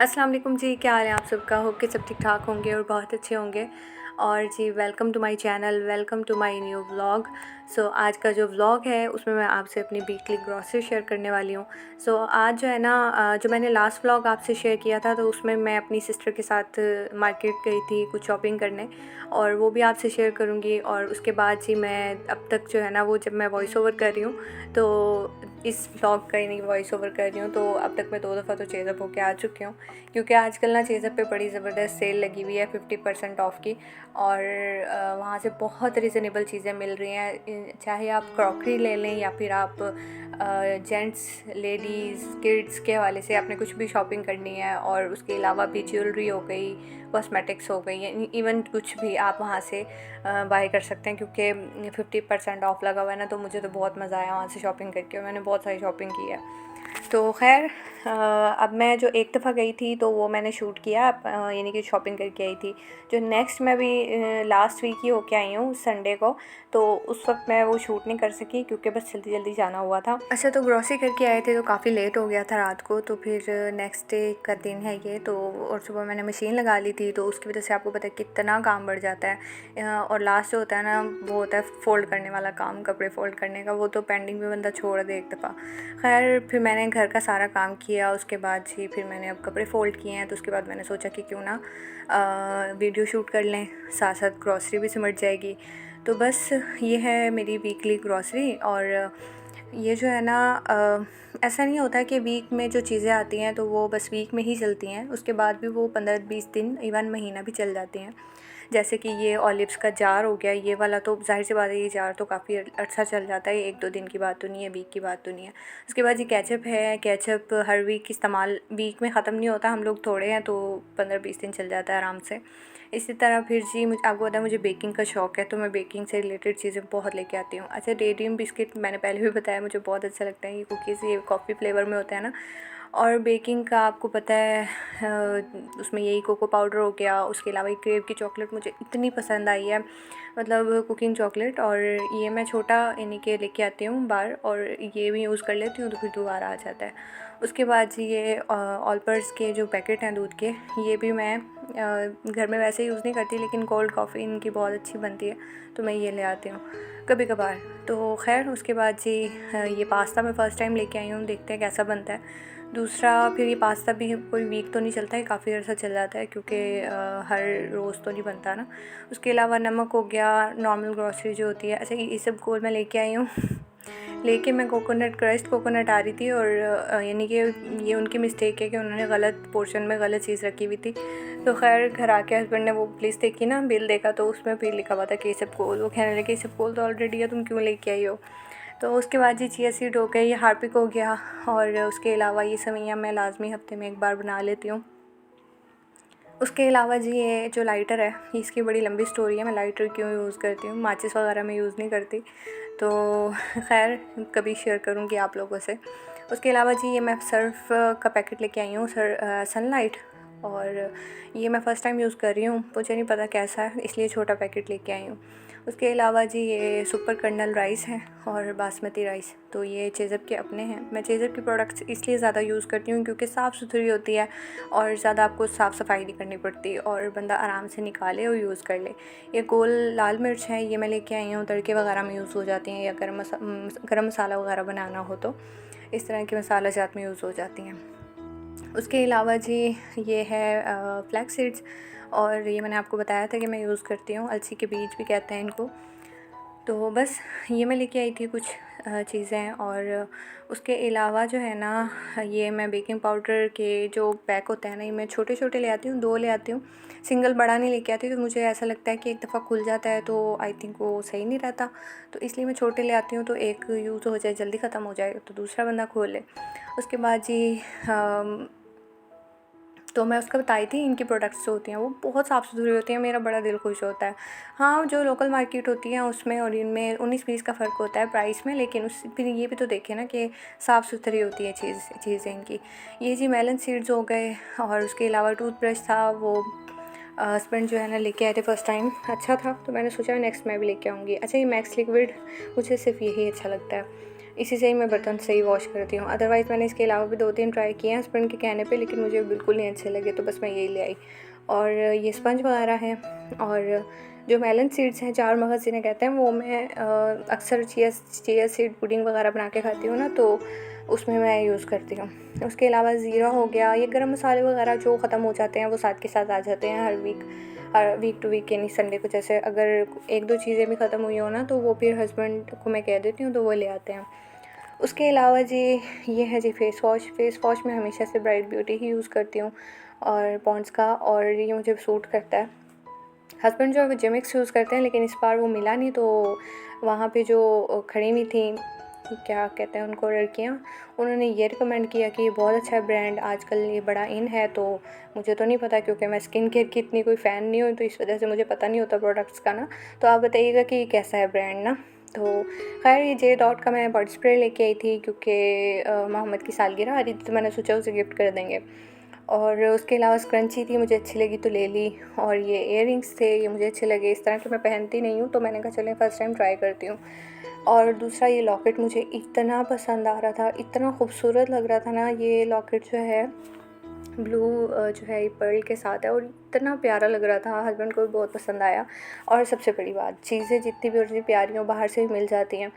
अस्सलाम वालेकुम जी, क्या हाल है आप सबका? होप कि सब ठीक ठाक होंगे और बहुत अच्छे होंगे। और जी welcome to my channel, welcome to my new vlog. आज का जो व्लॉग है उसमें मैं आपसे अपनी वीकली ग्रॉसरी शेयर करने वाली हूँ। आज जो है ना जो मैंने लास्ट व्लॉग आपसे शेयर किया था तो उसमें मैं अपनी सिस्टर के साथ मार्केट गई थी कुछ शॉपिंग करने, और वो भी आपसे शेयर करूँगी। और उसके बाद जी मैं अब तक जो है ना वो जब मैं वॉइस ओवर कर रही हूँ तो इस व्लॉग का ही नहीं वॉइस ओवर कर रही हूँ, तो अब तक मैं 2 दफ़ा तो चेज़अप होके आ चुकी हूँ, क्योंकि आजकल ना चेज़अप पे बड़ी ज़बरदस्त सेल लगी हुई है 50% ऑफ़ की। और वहाँ से बहुत रीज़नेबल चीज़ें मिल रही हैं, चाहे आप क्रॉकरी ले लें या फिर आप जेंट्स, लेडीज़, किड्स के हवाले से आपने कुछ भी शॉपिंग करनी है, और उसके अलावा भी ज्वेलरी हो गई, कॉस्मेटिक्स हो गई, इवन कुछ भी आप वहाँ से बाय कर सकते हैं, क्योंकि 50% ऑफ़ लगा हुआ है ना। तो मुझे तो बहुत मज़ा आया वहाँ से शॉपिंग करके, और मैंने बहुत सारी शॉपिंग की है। तो खैर अब मैं जो एक दफ़ा गई थी तो वो मैंने शूट किया, यानी कि शॉपिंग करके आई थी। जो नेक्स्ट मैं भी लास्ट वीक ही होके आई हूँ संडे को, तो उस वक्त मैं वो शूट नहीं कर सकी क्योंकि बस जल्दी जल्दी जाना हुआ था। अच्छा, तो ग्रॉसरी करके आए थे तो काफ़ी लेट हो गया था रात को, तो फिर नेक्स्ट डे का दिन है ये तो। और सुबह मैंने मशीन लगा ली थी, तो उसकी वजह से आपको पता है कितना काम बढ़ जाता है। और लास्ट जो होता है ना वो होता है फ़ोल्ड करने वाला काम, कपड़े फ़ोल्ड करने का, वो तो पेंडिंग में बंदा छोड़ दे एक दफ़ा। खैर फिर मैंने घर का सारा काम किया, उसके बाद जी फिर मैंने अब कपड़े फ़ोल्ड किए हैं, तो उसके बाद मैंने सोचा कि क्यों ना वीडियो शूट कर लें, साथ साथ ग्रॉसरी भी सिमट जाएगी। तो बस ये है मेरी वीकली ग्रॉसरी। और ये जो है ना ऐसा नहीं होता कि वीक में जो चीज़ें आती हैं तो वो बस वीक में ही चलती हैं, उसके बाद भी वो 15-20 दिन, इवन महीना भी चल जाती हैं। जैसे कि ये ऑलिव्स का जार हो गया, ये वाला तो ज़ाहिर सी बात है, ये जार तो काफ़ी अच्छा चल जाता है, 1-2 दिन की बात तो नहीं है, वीक की बात तो नहीं है। उसके बाद ये केचप है, केचप हर वीक इस्तेमाल, वीक में ख़त्म नहीं होता, हम लोग थोड़े हैं तो 15-20 दिन चल जाता है आराम से। इसी तरह फिर जी मुझे आपको पता है मुझे बेकिंग का शौक़ है, तो मैं बेकिंग से रिलेटेड चीज़ें बहुत लेके आती हूँ। अच्छा, डेरियम बिस्किट मैंने पहले भी बताया, मुझे बहुत अच्छा लगता है, ये कुकीज़, ये कॉफ़ी फ्लेवर में होता है ना। और बेकिंग का आपको पता है उसमें यही कोको पाउडर हो गया, उसके अलावा ये क्रेव की चॉकलेट मुझे इतनी पसंद आई है, मतलब कुकिंग चॉकलेट। और ये मैं छोटा यानी कि लेके आती हूँ बाहर, और ये भी यूज़ कर लेती हूँ तो फिर दोबारा आ जाता है। उसके बाद जी ये ऑलपर्स के जो पैकेट हैं दूध के, ये भी मैं घर में वैसे यूज़ नहीं करती, लेकिन कोल्ड कॉफ़ी इनकी बहुत अच्छी बनती है तो मैं ये ले आती हूँ कभी कभार। तो खैर उसके बाद जी ये पास्ता मैं फ़र्स्ट टाइम लेके आई हूँ, देखते हैं कैसा बनता है। दूसरा फिर ये पास्ता भी कोई वीक तो नहीं चलता है, काफ़ी अर्सा चल जाता है, क्योंकि हर रोज़ तो नहीं बनता ना। उसके अलावा नमक हो गया, नॉर्मल ग्रॉसरी जो होती है। अच्छा, ये सब गोल मैं लेके आई हूँ लेके मैं कोकोनट, क्रश्ड कोकोनट आ रही थी, और यानी कि ये उनकी मिस्टेक है कि उन्होंने गलत पोर्शन में गलत चीज़ रखी हुई थी। तो खैर घर आके हस्बैंड ने वो प्लीज़ देखी ना, बिल देखा तो उसमें फिर लिखा हुआ था कि सब कोल, वो कहने लगे सब कोल तो ऑलरेडी है, तुम क्यों लेके आई हो। तो उसके बाद ये चिया सीड हो गया, ये हार्पिक हो गया, और उसके अलावा ये सेवइयाँ मैं लाजमी हफ्ते में एक बार बना लेती हूँ। उसके अलावा जी ये जो लाइटर है, इसकी बड़ी लंबी स्टोरी है, मैं लाइटर क्यों यूज़ करती हूँ, माचिस वगैरह में यूज़ नहीं करती, तो खैर कभी शेयर करूँगी आप लोगों से। उसके अलावा जी ये मैं सर्फ़ का पैकेट लेके आई हूँ, सनलाइट, और ये मैं फ़र्स्ट टाइम यूज़ कर रही हूँ, मुझे नहीं पता कैसा है, इसलिए छोटा पैकेट लेके आई हूँ। उसके अलावा जी ये सुपर कर्नल राइस है और बासमती राइस, तो ये चेज़अप के अपने हैं। मैं चेज़अप की प्रोडक्ट्स इसलिए ज़्यादा यूज़ करती हूँ क्योंकि साफ़ सुथरी होती है, और ज़्यादा आपको साफ़ सफाई नहीं करनी पड़ती, और बंदा आराम से निकाले और यूज़ कर ले। ये गोल लाल मिर्च है, ये मैं लेके आई हूँ, तड़के वगैरह में यूज़ हो जाती हैं, या गरम मसाला वगैरह बनाना हो तो इस तरह के मसाला जात में यूज़ हो जाती हैं। उसके अलावा जी ये है फ्लैक्स सीड्स, और ये मैंने आपको बताया था कि मैं यूज़ करती हूँ, अलसी के बीज भी कहते हैं इनको। तो बस ये मैं लेके आई थी कुछ चीज़ें। और उसके अलावा जो है ना, ये मैं बेकिंग पाउडर के जो पैक होते हैं ना, ये मैं छोटे छोटे ले आती हूँ, 2 ले आती हूँ, सिंगल बड़ा नहीं लेके आती, तो मुझे ऐसा लगता है कि एक दफ़ा खुल जाता है तो आई थिंक वो सही नहीं रहता, तो इसलिए मैं छोटे ले आती हूँ, तो एक यूज़ हो जाए, जल्दी ख़त्म हो जाए, तो दूसरा बंदा खोल ले। उसके बाद जी तो मैं उसका बताई थी, इनकी प्रोडक्ट्स जो होती हैं वो बहुत साफ़ सुथरी होती हैं, मेरा बड़ा दिल खुश होता है। हाँ, जो लोकल मार्केट होती हैं उसमें और इनमें 19-20 का फ़र्क होता है प्राइस में, लेकिन उस फिर ये भी तो देखें ना कि साफ़ सुथरी होती है चीज़ें इनकी। ये जी मेलन सीड्स हो गए, और उसके अलावा टूथब्रश था, वो हस्बैंड जो है ना लेके आए थे फ़र्स्ट टाइम, अच्छा था, तो मैंने सोचा नेक्स्ट मैं भी लेके आऊँगी। अच्छा, ये मैक्स लिक्विड, मुझे सिर्फ यही अच्छा लगता है, इसी से ही मैं बर्तन सही वॉश करती हूँ। अदरवाइज़ मैंने इसके अलावा भी 2-3 ट्राई किए हैं हस्बैंड के कहने पे, लेकिन मुझे बिल्कुल नहीं अच्छे लगे, तो बस मैं यही ले आई। और ये स्पंज वगैरह हैं, और जो मेलन सीड्स हैं, 4 मगज़ जिन्हें कहते हैं, वो मैं अक्सर चिया सीड पुडिंग वगैरह बना के खाती हूँ ना, तो उसमें मैं यूज़ करती हूँ। उसके अलावा ज़ीरा हो गया, ये गरम मसाले वगैरह जो ख़त्म हो जाते हैं वो साथ के साथ आ जाते हैं हर वीक टू वीक, यानी संडे को। जैसे अगर 1-2 चीज़ें भी ख़त्म हुई हो ना, तो वो फिर हस्बैंड को मैं कह देती हूँ, तो वो ले आते हैं। उसके अलावा जी ये है जी फेस वॉश मैं हमेशा से ब्राइट ब्यूटी ही यूज़ करती हूँ, और पॉन्ड्स का, और ये मुझे सूट करता है। हस्बैंड जो है वो जेमिक्स यूज़ करते हैं, लेकिन इस बार वो मिला नहीं, तो वहाँ पे जो खड़ी हुई थी, क्या कहते हैं उनको, लड़कियाँ, उन्होंने ये रिकमेंड किया कि ये बहुत अच्छा है ब्रांड, आजकल ये बड़ा इन है। तो मुझे तो नहीं पता, क्योंकि मैं स्किन केयर की इतनी कोई फ़ैन नहीं हूँ, तो इस वजह से मुझे पता नहीं होता प्रोडक्ट्स का ना। तो आप बताइएगा कि कैसा है ब्रांड ना। तो खैर ये जे डॉट का मैं बॉडी स्प्रे लेके आई थी, क्योंकि मोहम्मद की सालगिरह आ रही थी, तो मैंने सोचा उसे गिफ्ट कर देंगे। और उसके अलावा स्क्रंची थी, मुझे अच्छी लगी तो ले ली। और ये इयररिंग्स थे, ये मुझे अच्छे लगे। इस तरह तो मैं पहनती नहीं हूँ, तो मैंने कहा चलें फ़र्स्ट टाइम ट्राई करती हूँ। और दूसरा ये लॉकेट मुझे इतना पसंद आ रहा था, इतना खूबसूरत लग रहा था ना। ये लॉकेट जो है ब्लू जो है ये पर्ल के साथ है, और इतना प्यारा लग रहा था, हस्बैंड को भी बहुत पसंद आया। और सबसे बड़ी बात, चीज़ें जितनी भी और जितनी प्यारी हों बाहर से भी मिल जाती हैं,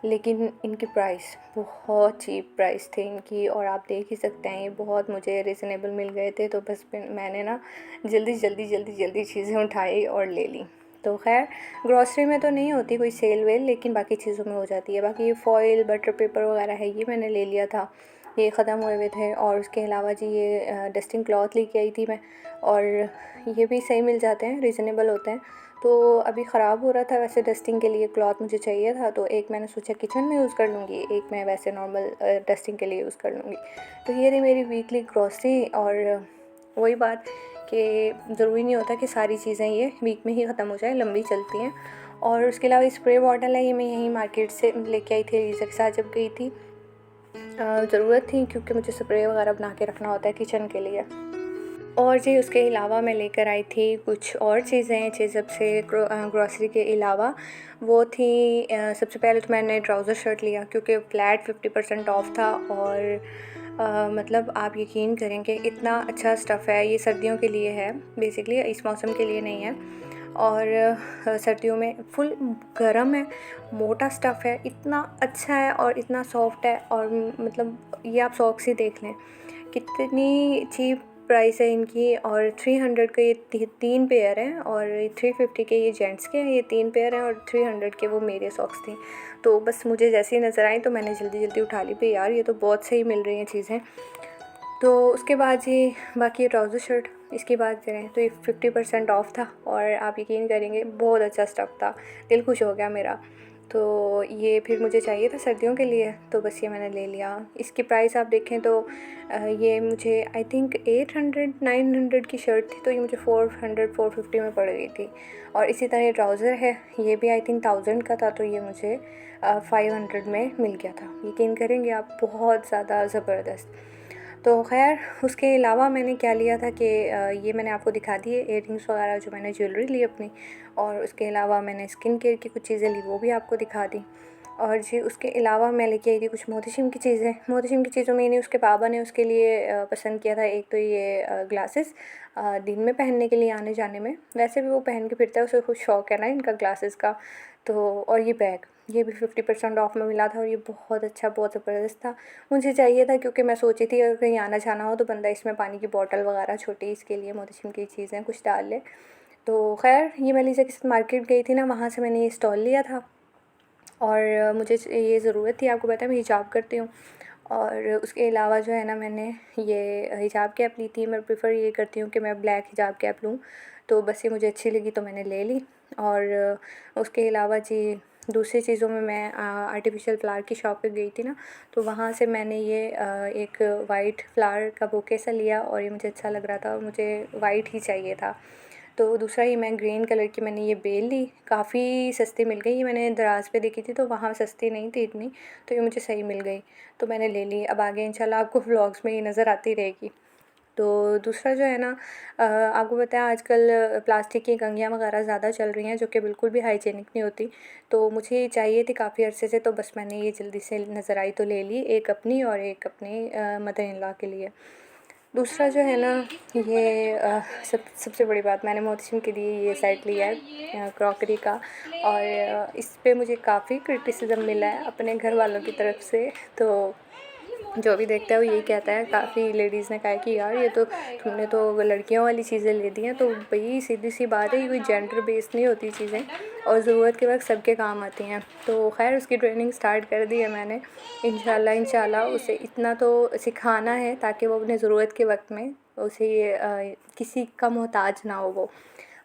लेकिन इनकी प्राइस बहुत चीप प्राइस थी इनकी, और आप देख ही सकते हैं ये बहुत मुझे रिजनेबल मिल गए थे। तो बस मैंने ना जल्दी चीज़ें उठाई और ले ली। तो खैर ग्रॉसरी में तो नहीं होती कोई सेल वेल, लेकिन बाकी चीज़ों में हो जाती है। बाकी ये फॉइल बटर पेपर वगैरह है, ये मैंने ले लिया था, ये ख़त्म हुए हुए थे। और उसके अलावा जी ये डस्टिंग क्लॉथ लेके आई थी मैं, और ये भी सही मिल जाते हैं, रीज़नेबल होते हैं। तो अभी ख़राब हो रहा था, वैसे डस्टिंग के लिए क्लॉथ मुझे चाहिए था, तो एक मैंने सोचा किचन में यूज़ कर लूँगी, एक मैं वैसे नॉर्मल डस्टिंग के लिए यूज़ कर लूँगी। तो ये रही मेरी वीकली ग्रॉसरी। और वही बात कि ज़रूरी नहीं होता कि सारी चीज़ें ये वीक में ही ख़त्म हो जाए, लंबी चलती हैं। और उसके अलावा स्प्रे बॉटल है, ये मैं यहीं मार्केट से लेके आई थी रीज़ा के साथ जब गई थी। ज़रूरत थी, क्योंकि मुझे स्प्रे वगैरह बना के रखना होता है किचन के लिए। और जी उसके अलावा मैं लेकर आई थी कुछ और चीज़ें जब से ग्रॉसरी के अलावा। वो थी सबसे पहले तो मैंने ट्राउज़र शर्ट लिया, क्योंकि फ्लैट 50% ऑफ था। और मतलब आप यकीन करेंगे इतना अच्छा स्टफ़ है, ये सर्दियों के लिए है बेसिकली, इस मौसम के लिए नहीं है। और सर्दियों में फुल गर्म है, मोटा स्टफ़ है, इतना अच्छा है और इतना सॉफ्ट है। और मतलब ये आप सॉक्स ही देख लें, कितनी चीप प्राइस है इनकी। और 300 के ये 3 पेयर हैं, और 350 के ये जेंट्स के हैं, ये 3 पेयर हैं, और 300 के वो मेरे सॉक्स थे। तो बस मुझे जैसे ही नज़र आई तो मैंने जल्दी उठा ली, पे यार ये तो बहुत सही मिल रही हैं चीज़ें। तो उसके बाद ये बाकी ट्राउज़र शर्ट, इसकी बात करें तो ये 50% ऑफ था, और आप यकीन करेंगे बहुत अच्छा स्टफ़ था, दिल खुश हो गया मेरा। तो ये फिर मुझे चाहिए था सर्दियों के लिए, तो बस ये मैंने ले लिया। इसकी प्राइस आप देखें तो ये मुझे आई थिंक 800-900 की शर्ट थी, तो ये मुझे 400-450 में पड़ गई थी। और इसी तरह ये ट्राउज़र है, ये भी आई थिंक 1000 का था, तो ये मुझे 500 में मिल गया था। यकीन करेंगे आप, बहुत ज़्यादा ज़बरदस्त। तो ख़ैर उसके अलावा मैंने क्या लिया था कि ये मैंने आपको दिखा दी है इयररिंग्स वगैरह जो मैंने ज्वेलरी ली अपनी। और उसके अलावा मैंने स्किन केयर की कुछ चीज़ें ली, वो भी आपको दिखा दी। और जी उसके अलावा मैं लेके आई थी कुछ मोहतशिम की चीज़ें। मोहतशिम की चीज़ों में नहीं, उसके पापा ने उसके लिए पसंद किया था। एक तो ये ग्लासेस दिन में पहनने के लिए आने जाने में, वैसे भी वो पहन के फिरता है, उसे कुछ शौक़ है ना इनका ग्लासेस का। तो और ये बैग, ये भी 50% ऑफ में मिला था, और ये बहुत अच्छा, बहुत ज़बरदस्त था। मुझे चाहिए था, क्योंकि मैं सोची थी अगर कहीं आना जाना हो तो बंदा इसमें पानी की बोतल वगैरह छोटी, इसके लिए मोहतशिम की चीज़ें कुछ डाल ले। तो खैर ये मैं लीजा के साथ मार्केट गई थी ना, वहाँ से मैंने ये स्टॉल लिया था। और मुझे ये ज़रूरत थी, आपको पता है मैं हिजाब करती हूँ। और उसके अलावा जो है ना, मैंने ये हिजाब कैप ली थी। मैं प्रेफर ये करती हूँ कि मैं ब्लैक हिजाब कैप लूँ, तो बस ये मुझे अच्छी लगी तो मैंने ले ली। और उसके अलावा जी दूसरी चीज़ों में मैं आर्टिफिशियल फ्लावर की शॉप पे गई थी ना, तो वहाँ से मैंने ये एक वाइट फ्लावर का बुके सा लिया, और ये मुझे अच्छा लग रहा था, और मुझे वाइट ही चाहिए था। तो दूसरा ही मैं ग्रीन कलर की मैंने ये बेल ली, काफ़ी सस्ती मिल गई। ये मैंने दराज़ पे देखी थी, तो वहाँ सस्ती नहीं थी इतनी, तो ये मुझे सही मिल गई, तो मैंने ले ली। अब आगे इंशाल्लाह आपको व्लॉग्स में ये नज़र आती रहेगी। तो दूसरा जो है ना, आपको पता है आजकल प्लास्टिक की कंघियाँ वगैरह ज़्यादा चल रही हैं जो कि बिल्कुल भी हाइजीनिक नहीं होती। तो मुझे ये चाहिए थी काफ़ी अरसे से, तो बस मैंने ये जल्दी से नज़र आई तो ले ली, एक अपनी और एक अपने मदर इन लॉ के लिए। दूसरा जो है ना, ये सबसे बड़ी बात, मैंने मोहतशिम के लिए ये सेट लिया है क्रॉकरी का, और इस पे मुझे काफ़ी क्रिटिसिज्म मिला है अपने घर वालों की तरफ से। तो जो भी देखता है वो यही कहता है, काफ़ी लेडीज़ ने कहा है कि यार ये तो तुमने तो लड़कियों वाली चीज़ें ले दी हैं। तो भाई सीधी सी बात है, ये कोई जेंडर बेस्ड नहीं होती चीज़ें, और ज़रूरत के वक्त सबके काम आती हैं। तो खैर उसकी ट्रेनिंग स्टार्ट कर दी है मैंने, इंशाल्लाह उसे इतना तो सिखाना है ताकि वो अपने ज़रूरत के वक्त में उसे किसी का मोहताज ना हो वो।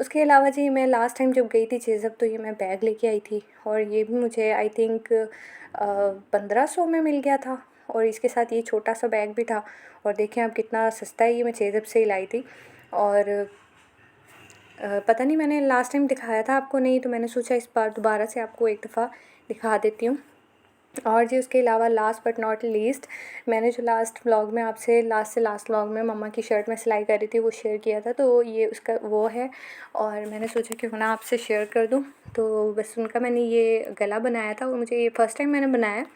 उसके अलावा जी, मैं लास्ट टाइम जब गई थी चेज़अप तो ये मैं बैग लेके आई थी, और ये भी मुझे आई थिंक 1500 में मिल गया था, और इसके साथ ये छोटा सा बैग भी था। और देखें अब कितना सस्ता है, ये मैं चेज़अप से ही लाई थी। और पता नहीं मैंने लास्ट टाइम दिखाया था आपको नहीं, तो मैंने सोचा इस बार दोबारा से आपको एक दफ़ा दिखा देती हूँ। और जी उसके अलावा लास्ट बट नॉट लीस्ट, मैंने जो लास्ट व्लॉग में आपसे लास्ट व्लॉग में मम्मा की शर्ट में सिलाई कर रही थी वो शेयर किया था, तो ये उसका वो है, और मैंने सोचा क्यों ना आपसे शेयर कर दूँ। तो बस उनका मैंने ये गला बनाया था, और मुझे ये फ़र्स्ट टाइम मैंने बनाया,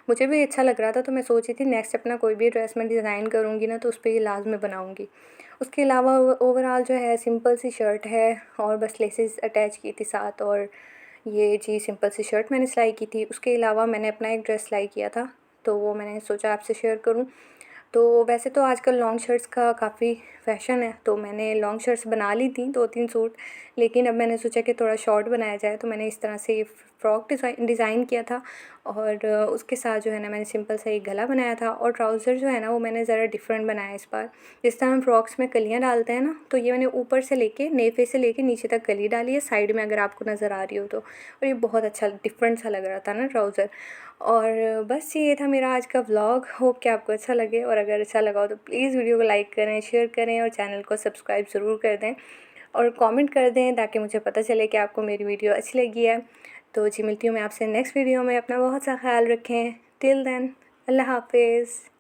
मुझे भी अच्छा लग रहा था। तो मैं सोची थी नेक्स्ट अपना कोई भी ड्रेस मैं डिज़ाइन करूँगी ना, तो उस पर ये लाजमी बनाऊँगी। उसके अलावा ओवरऑल जो है सिंपल सी शर्ट है, और बस लेसेस अटैच की थी साथ, और ये जी सिंपल सी शर्ट मैंने सिलाई की थी। उसके अलावा मैंने अपना एक ड्रेस सिलाई किया था, तो वो मैंने सोचा आपसे शेयर करूं। तो वैसे तो आजकल लॉन्ग शर्ट्स का काफ़ी फ़ैशन है, तो मैंने लॉन्ग शर्ट्स बना ली थी 2-3 सूट, लेकिन अब मैंने सोचा कि थोड़ा शॉर्ट बनाया जाए, तो मैंने इस तरह से फ़्रॉक डिज़ाइन किया था। और उसके साथ जो है ना मैंने सिंपल सा एक गला बनाया था, और ट्राउज़र जो है ना वो मैंने ज़रा डिफरेंट बनाया इस बार। जिस तरह हम फ्रॉक्स में कलियाँ डालते हैं ना, तो ये मैंने ऊपर से लेके नेफे से लेके नीचे तक कली डाली है साइड में, अगर आपको नज़र आ रही हो तो। और ये बहुत अच्छा डिफरेंट सा लग रहा था ना ट्राउज़र। और बस ये था मेरा आज का व्लॉग, होप कि आपको अच्छा लगे, और अगर अच्छा लगा हो तो प्लीज़ वीडियो को लाइक करें, शेयर करें, और चैनल को सब्सक्राइब ज़रूर कर दें, और कमेंट कर दें ताकि मुझे पता चले कि आपको मेरी वीडियो अच्छी लगी है। तो जी मिलती हूँ मैं आपसे नेक्स्ट वीडियो में, अपना बहुत सा ख्याल रखें। टिल देन, अल्लाह हाफिज़।